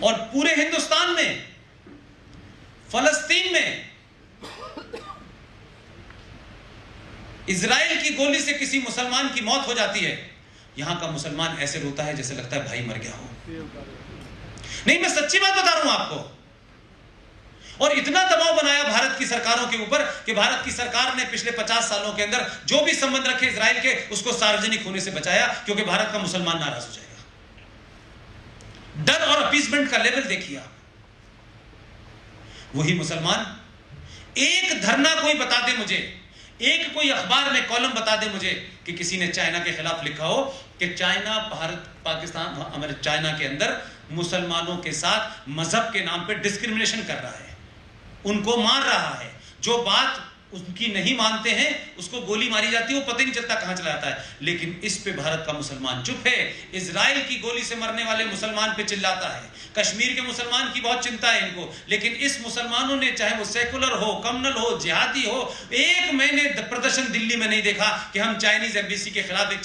और पूरे हिंदुस्तान में, फलस्तीन में इजराइल की गोली से किसी मुसलमान की मौत हो जाती है, यहां का मुसलमान ऐसे रोता है जैसे लगता है भाई मर गया हो। नहीं, मैं सच्ची बात बता रहा हूं आपको। और इतना दबाव बनाया भारत की सरकारों के ऊपर कि भारत की सरकार ने पिछले 50 सालों के अंदर जो भी संबंध रखे इजराइल के, उसको सार्वजनिक होने से बचाया, क्योंकि भारत का मुसलमान नाराज हो जाएगा। डर और अपीसमेंट का लेवल देखिए आप। वही मुसलमान, एक धरना कोई बता दे मुझे, एक कोई अखबार में कॉलम बता दे मुझे कि किसी ने चाइना के खिलाफ लिखा हो कि चाइना भारत पाकिस्तान हमारे चाइना के अंदर मुसलमानों के साथ मजहब के नाम पे डिस्क्रिमिनेशन कर रहा है, उनको मार रहा है, जो बात उनकी नहीं मानते हैं उसको गोली मारी जाती है, वो पता ही नहीं चलता कहां चला जाता है। लेकिन इस पे भारत का मुसलमान चुप है। इजराइल की गोली से मरने वाले मुसलमान पे चिल्लाता है, कश्मीर के मुसलमान की बहुत चिंता है इनको, लेकिन इस मुसलमानों ने, चाहे वो सेकुलर हो, कम्युनल हो, जिहादी हो, एक मैंने प्रदर्शन दिल्ली में नहीं देखा कि हम चाइनीज एम्बेसी के खिलाफ एक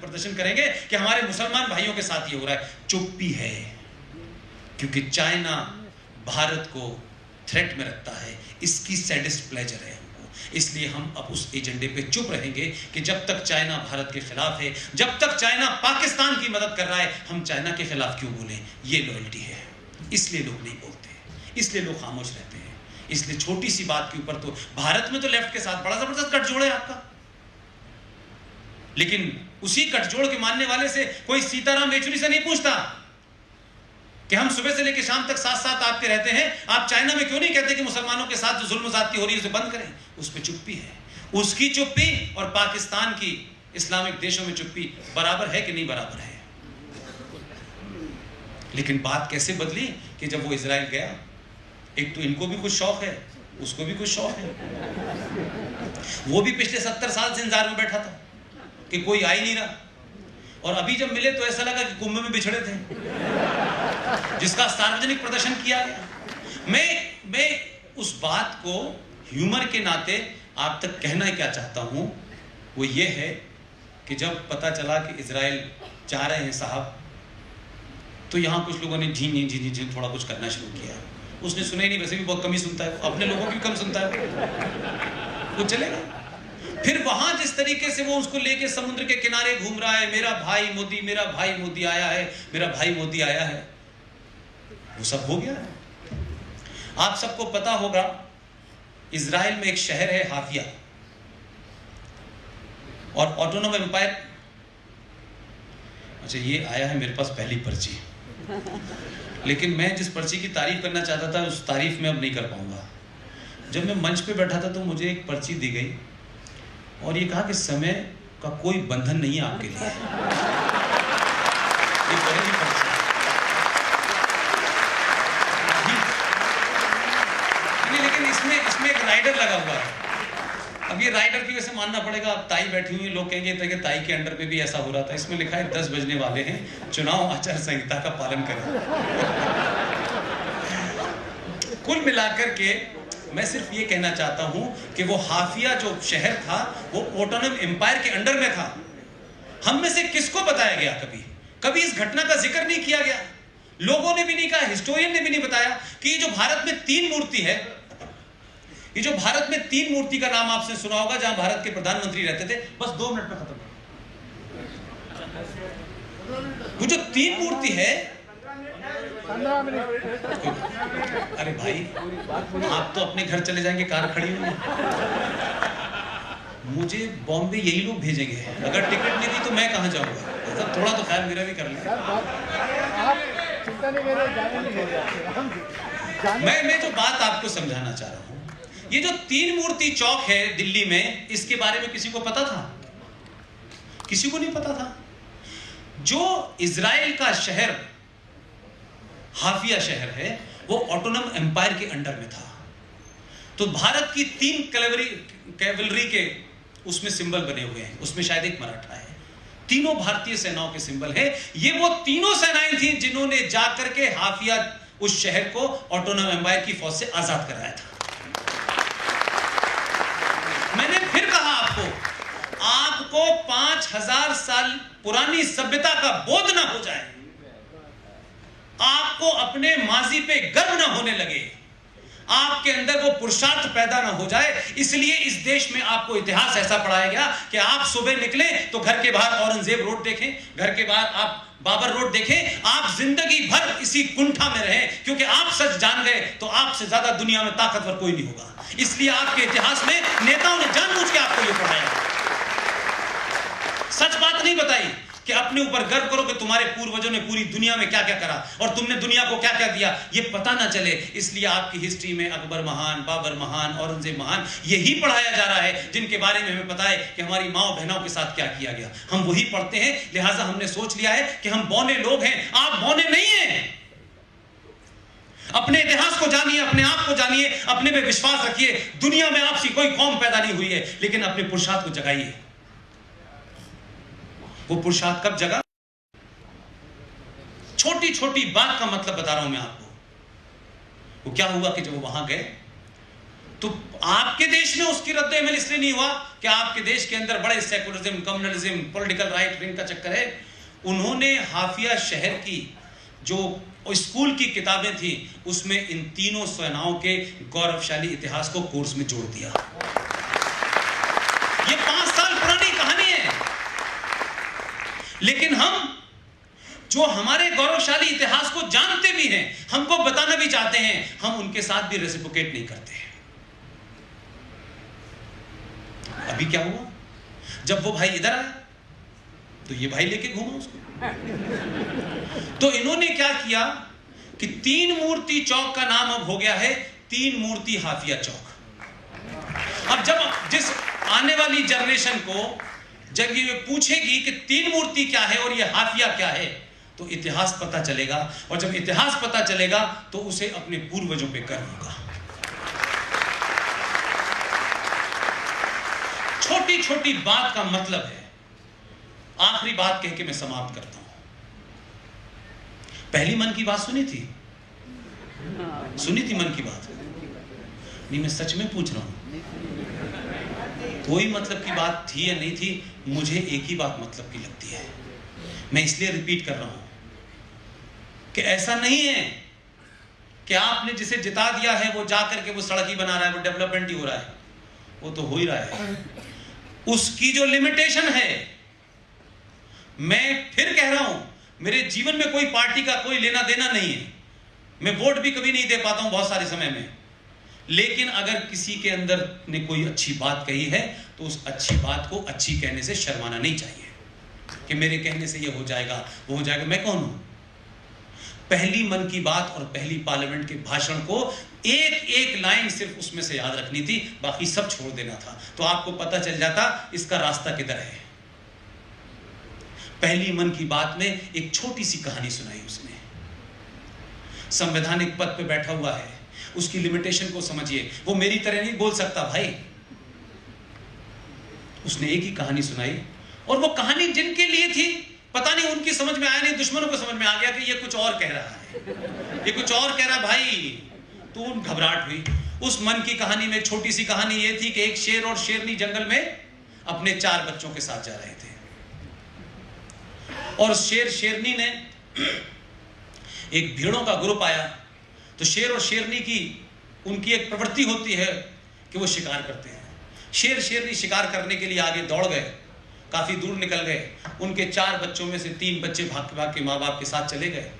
प्रदर्शन करेंगे कि हमारे मुसलमान भाइयों के साथ ये हो रहा है। चुप्पी है, क्योंकि चाइना भारत को थ्रेट में रखता है, इसकी सैडिस्ट प्लेजर है हमको। इसलिए हम अब उस एजेंडे पे चुप रहेंगे कि जब तक चाइना भारत के खिलाफ है, जब तक चाइना पाकिस्तान की मदद कर रहा है, हम चाइना के खिलाफ क्यों बोलें? ये लॉयल्टी है। इसलिए लोग नहीं बोलते, इसलिए लोग खामोश रहते हैं। इसलिए छोटी सी बात के ऊपर तो भारत में तो लेफ्ट के साथ बड़ा जबरदस्त गठजोड़ है आपका, लेकिन उसी गठजोड़ के मानने वाले से कोई सीताराम येचुरी से नहीं पूछता कि हम सुबह से लेकर शाम तक साथ साथ आपके रहते हैं, आप चाइना में क्यों नहीं कहते कि मुसलमानों के साथ जो जुल्म ज़्यादती हो रही है उसे बंद करें? उस पर चुप्पी है। उसकी चुप्पी और पाकिस्तान की इस्लामिक देशों में चुप्पी बराबर है कि नहीं बराबर है? लेकिन बात कैसे बदली कि जब वो इजराइल गया, एक तो इनको भी कुछ शौक है, उसको भी कुछ शौक है, वो भी पिछले 70 साल से इंतजार में बैठा था कि कोई आ ही नहीं रहा, और अभी जब मिले तो ऐसा लगा कि कुंभ में बिछड़े थे, जिसका सार्वजनिक प्रदर्शन किया गया। मैं उस बात को ह्यूमर के नाते आप तक कहना क्या चाहता हूं, वो ये है कि जब पता चला कि इजराइल चाह रहे हैं साहब, तो यहां कुछ लोगों ने झी थोड़ा कुछ करना शुरू किया। उसने सुना ही नहीं, वैसे भी बहुत कम ही सुनता है, अपने लोगों की कम सुनता है, वो चलेगा। फिर वहां जिस तरीके से वो उसको लेके समुद्र के किनारे घूम रहा है, मेरा भाई मोदी, मेरा भाई मोदी आया है, मेरा भाई मोदी आया है, वो सब हो गया है। आप सबको पता होगा इजराइल में एक शहर है हाफिया, और ऑटोनोम एम्पायर, अच्छा ये आया है मेरे पास पहली पर्ची, लेकिन मैं जिस पर्ची की तारीफ करना चाहता था उस तारीफ में अब नहीं कर पाऊंगा। जब मैं मंच पे बैठा था तो मुझे एक पर्ची दी गई और ये कहा कि समय का कोई बंधन नहीं है आपके लिए। ये पहली पर्ची, लेकिन इसमें एक राइडर लगा हुआ है। अब ये राइडर की वजह से मानना पड़ेगा, अब ताई बैठी हुई, लोग कहेंगे कि ताई के अंडर पे भी ऐसा हो रहा था। इसमें लिखा है 10 बजने वाले हैं, चुनाव आचार संहिता का पालन करें। कुल मिलाकर के मैं सिर्फ ये कहना चाहता हूं कि वो हाफिया जो शहर था वो ऑटोनोम एम्पायर के अंडर में था। हम में से किसको बताया गया? कभी इस घटना का जिक्र नहीं किया गया। लोगों ने भी नहीं कहा, हिस्टोरियन ने भी नहीं बताया कि ये जो भारत में 3 मूर्ति है, ये जो भारत में 3 मूर्ति का नाम आपने सुना होगा, जहां भारत के प्रधानमंत्री रहते थे। बस 2 मिनट में खत्म। वो जो 3 मूर्ति है, 15 मिनट। अरे भाई आप तो अपने घर चले जाएंगे, कार खड़ी हुई है। मुझे बॉम्बे यही लोग भेजेंगे, अगर टिकट नहीं दी तो मैं कहां जाऊंगा? सब थोड़ा तो ख्याल मेरा भी कर लें। आप चिंता नहीं करें, जाने नहीं देंगे। मैं जो बात आपको समझाना चाह रहा हूं, ये जो 3 मूर्ति चौक है दिल्ली में, इसके बारे में किसी को पता था? किसी को नहीं पता था। जो इजराइल का शहर हाफिया शहर है वो ऑटोनोम एम्पायर के अंडर में था। तो भारत की 3 कैवलरी के उसमें सिंबल बने हुए हैं, उसमें शायद एक मराठा है। तीनों भारतीय सेनाओं के सिंबल है। ये वो तीनों सेनाएं थी जिन्होंने जाकर के हाफिया उस शहर को ऑटोनोम एम्पायर की फौज से आजाद कराया था। मैंने फिर कहा आपको 5000 साल पुरानी सभ्यता का बोध ना हो जाए, आपको आपको अपने माजी पे गर्व ना होने लगे, आपके अंदर वो पुरुषार्थ पैदा ना हो जाए, इसलिए इस देश में आपको इतिहास ऐसा पढ़ाया गया कि आप सुबह निकले तो घर के बाहर औरंगजेब रोड देखें, घर के बाहर आप बाबर रोड देखें, आप जिंदगी भर इसी कुंठा में रहे, क्योंकि आप सच जान गए तो आपसे ज्यादा दुनिया में ताकतवर कोई नहीं होगा। इसलिए आपके इतिहास में नेताओं ने जानबूझ के आपको यह पढ़ाया, सच बात नहीं बताई कि अपने ऊपर गर्व करो कि तुम्हारे पूर्वजों ने पूरी दुनिया में क्या क्या करा और तुमने दुनिया को क्या क्या दिया, ये पता ना चले। इसलिए आपकी हिस्ट्री में अकबर महान, बाबर महान, औरंगजेब महान, यही पढ़ाया जा रहा है जिनके बारे में हमें पता है कि हमारी माओ बहनों के साथ क्या किया गया, हम वही पढ़ते हैं। लिहाजा हमने सोच लिया है कि हम बौने लोग हैं, आप बौने नहीं हैं। अपने इतिहास को जानिए, अपने आप को जानिए, अपने में विश्वास रखिए। दुनिया में आपसी कोई कौम पैदा नहीं हुई है, लेकिन अपने पुरुषार्थ को जगाइए। वो पुरुषार्थ कब जगा? छोटी छोटी बात का मतलब बता रहा हूं मैं आपको। वो क्या हुआ कि जब वो वहां गए तो आपके देश में उसकी रद्द-ए-अमल इसलिए नहीं हुआ कि आपके देश के अंदर बड़े secularism, communalism, political right wing का चक्कर है। उन्होंने हाफिया शहर की जो स्कूल की किताबें थी उसमें इन तीनों सेनाओं के गौरवशाली इतिहास को कोर्स में जोड़ दिया। ये 5 साल पुरानी कहानी है, लेकिन हम जो हमारे गौरवशाली इतिहास को जानते भी हैं, हमको बताना भी चाहते हैं, हम उनके साथ भी रेसिप्रोकेट नहीं करते हैं। अभी क्या हुआ, जब वो भाई इधर आया तो ये भाई लेके घूमा उसको। तो इन्होंने क्या किया कि 3 मूर्ति चौक का नाम अब हो गया है 3 मूर्ति हाफिया चौक। अब जब जिस आने वाली जनरेशन को जब ये पूछेगी कि 3 मूर्ति क्या है और ये हाफिया क्या है, तो इतिहास पता चलेगा, और जब इतिहास पता चलेगा तो उसे अपने पूर्वजों पे गर्व होगा। छोटी छोटी बात का मतलब है। आखिरी बात कह के मैं समाप्त करता हूं। पहली मन की बात सुनी थी मन की बात? नहीं, मैं सच में पूछ रहा हूं, कोई मतलब की बात थी या नहीं थी, मुझे एक ही बात मतलब की लगती है। मैं इसलिए रिपीट कर रहा हूं कि ऐसा नहीं है कि आपने जिसे जिता दिया है वो जाकर के वो सड़क ही बना रहा है, वो डेवलपमेंट ही हो रहा है, वो तो हो ही रहा है। उसकी जो लिमिटेशन है, मैं फिर कह रहा हूं, मेरे जीवन में कोई पार्टी का कोई लेना देना नहीं है, मैं वोट भी कभी नहीं दे पाता हूं बहुत सारे समय में, लेकिन अगर किसी के अंदर ने कोई अच्छी बात कही है तो उस अच्छी बात को अच्छी कहने से शर्माना नहीं चाहिए कि मेरे कहने से ये हो जाएगा वो हो जाएगा। मैं कौन हूं? पहली मन की बात और पहली पार्लियामेंट के भाषण को एक एक लाइन सिर्फ उसमें से याद रखनी थी, बाकी सब छोड़ देना था, तो आपको पता चल जाता इसका रास्ता किधर है। पहली मन की बात में एक छोटी सी कहानी सुनाई उसने। संवैधानिक पद पे बैठा हुआ है, उसकी लिमिटेशन को समझिए। वो मेरी तरह नहीं बोल सकता भाई। उसने एक ही कहानी सुनाई, और वो कहानी जिनके लिए थी पता नहीं उनकी समझ में आया नहीं, दुश्मनों को समझ में आ गया कि ये कुछ और कह रहा है, ये कुछ और कह रहा भाई। तो घबराहट हुई। उस मन की कहानी में छोटी सी कहानी ये थी कि एक शेर और शेरनी जंगल में अपने 4 बच्चों के साथ जा रहे थे, और शेर शेरनी ने एक भेड़ों का ग्रुप आया। तो शेर और शेरनी की उनकी एक प्रवृत्ति होती है कि वो शिकार करते हैं। शेर शेरनी शिकार करने के लिए आगे दौड़ गए, काफी दूर निकल गए। उनके 4 बच्चों में से 3 बच्चे भाग भाग के माँ बाप के साथ चले गए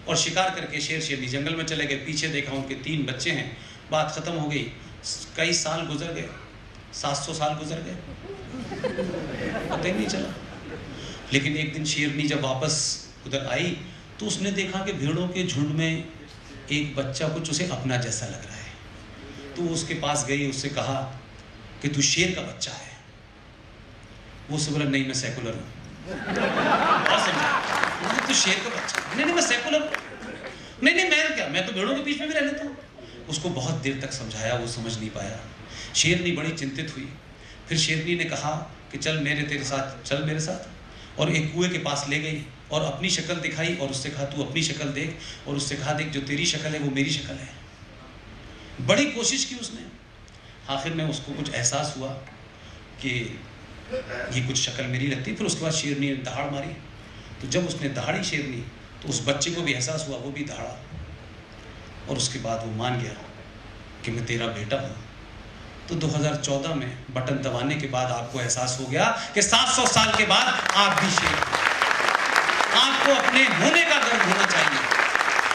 और शिकार करके शेर शेरनी जंगल में चले गए। पीछे देखा उनके 3 बच्चे हैं। बात खत्म हो गई। कई साल गुजर गए, 700 साल गुजर गए, पता ही नहीं चला। लेकिन एक दिन शेरनी जब वापस उधर आई तो उसने देखा कि भेड़ों के झुंड में एक बच्चा कुछ उसे अपना जैसा लग रहा है। तो वो उसके पास गई, उससे कहा कि तू शेर का बच्चा है। वो उससे बोला नहीं मैं सेकुलर हूँ। और समझा, तू शेर का बच्चा? नहीं मैं सेकुलर हूँ। नहीं मैं क्या, मैं तो भेड़ों के बीच में भी रह लेता हूँ। उसको बहुत देर तक समझाया, वो समझ नहीं पाया। शेरनी बड़ी चिंतित हुई। फिर शेरनी ने कहा कि चल तेरे साथ चल मेरे साथ, और एक कुएं के पास ले गई और अपनी शक्ल दिखाई और उससे कहा तू अपनी शक्ल देख, और उससे कहा देख जो तेरी शक्ल है वो मेरी शक्ल है। बड़ी कोशिश की उसने। आखिर में उसको कुछ एहसास हुआ कि ये कुछ शक्ल मेरी लगती। फिर उसके बाद शेरनी ने दहाड़ मारी। तो जब उसने दहाड़ी शेरनी तो उस बच्चे को भी एहसास हुआ, वो भी दहाड़ा। और उसके बाद वो मान गया कि मैं तेरा बेटा हूँ। तो 2014 में बटन दबाने के बाद आपको एहसास हो गया कि 700 साल के बाद आप भी शेर हैं। आपको अपने होने का गर्व होना चाहिए।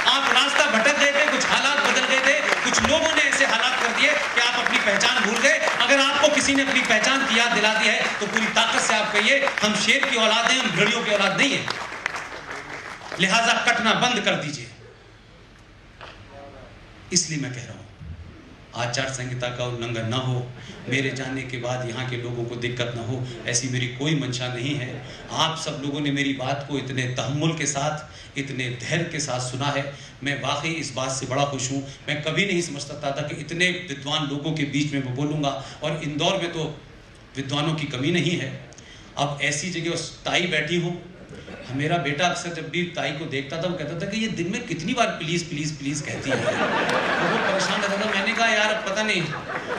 आप रास्ता भटक गए थे, कुछ हालात बदल गए थे, कुछ लोगों ने ऐसे हालात कर दिए कि आप अपनी पहचान भूल गए। अगर आपको किसी ने अपनी पहचान की याद दिला दी है तो पूरी ताकत से आप कहिए हम शेर की औलाद हैं, हम भेड़ियों की औलाद नहीं है। लिहाजा कटना बंद कर दीजिए। इसलिए मैं कह रहा हूं आचार संहिता का उल्लंघन ना हो, मेरे जाने के बाद यहाँ के लोगों को दिक्कत ना हो, ऐसी मेरी कोई मंशा नहीं है। आप सब लोगों ने मेरी बात को इतने तहम्मुल के साथ, इतने धैर्य के साथ सुना है, मैं वाकई इस बात से बड़ा खुश हूँ। मैं कभी नहीं समझ सकता था कि इतने विद्वान लोगों के बीच में मैं बोलूँगा, और इंदौर में तो विद्वानों की कमी नहीं है। अब ऐसी जगह ताई बैठी हूँ, मेरा बेटा अक्सर जब भी ताई को देखता था वो कहता था कि ये दिन में कितनी बार प्लीज़ प्लीज़ प्लीज़ कहती है, तो वो परेशान रहता था। मैंने कहा यार पता नहीं,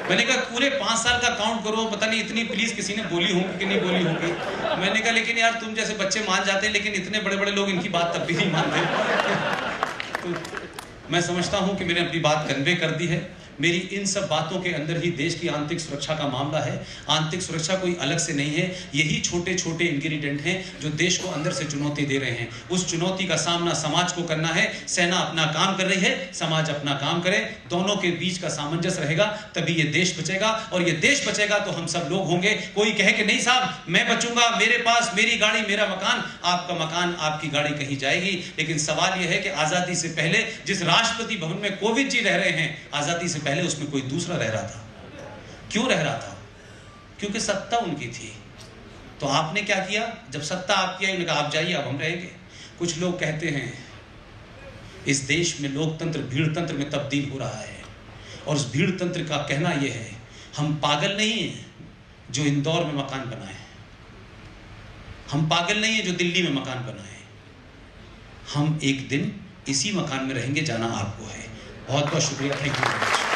मैंने कहा पूरे 5 साल का काउंट करो, पता नहीं इतनी प्लीज़ किसी ने बोली होगी कि नहीं बोली होगी। मैंने कहा लेकिन यार तुम जैसे बच्चे मान जाते हैं, लेकिन इतने बड़े बड़े लोग इनकी बात तब भी नहीं मानते। तो मैं समझता हूँ कि मैंने अपनी बात कन्वे कर दी है। मेरी इन सब बातों के अंदर ही देश की आंतरिक सुरक्षा का मामला है। आंतरिक सुरक्षा कोई अलग से नहीं है, यही छोटे छोटे इंग्रेडिएंट हैं जो देश को अंदर से चुनौती दे रहे हैं। उस चुनौती का सामना समाज को करना है। सेना अपना काम कर रही है, समाज अपना काम करे, दोनों के बीच का सामंजस्य रहेगा, तभी ये देश बचेगा। और ये देश बचेगा तो हम सब लोग होंगे। कोई कहे कि नहीं साहब मैं बचूंगा, मेरे पास मेरी गाड़ी मेरा मकान, आपका मकान आपकी गाड़ी कहीं जाएगी। लेकिन सवाल यह है कि आज़ादी से पहले जिस राष्ट्रपति भवन में कोविंद जी रह रहे हैं, आज़ादी से पहले उसमें कोई दूसरा रह रहा था। क्यों रह रहा था? क्योंकि सत्ता उनकी थी। तो आपने क्या किया? जब सत्ता आपकी आई, उन्होंने कहा आप जाइए, अब हम रहेंगे। कुछ लोग कहते हैं इस देश में लोकतंत्र भीड़ तंत्र में तब्दील हो रहा है, और उस भीड़ तंत्र का कहना यह है हम पागल नहीं हैं जो इंदौर में मकान बनाए, हम पागल नहीं हैं जो दिल्ली में मकान बनाए, हम एक दिन इसी मकान में रहेंगे, जाना आपको है। बहुत बहुत शुक्रिया, थैंक यू।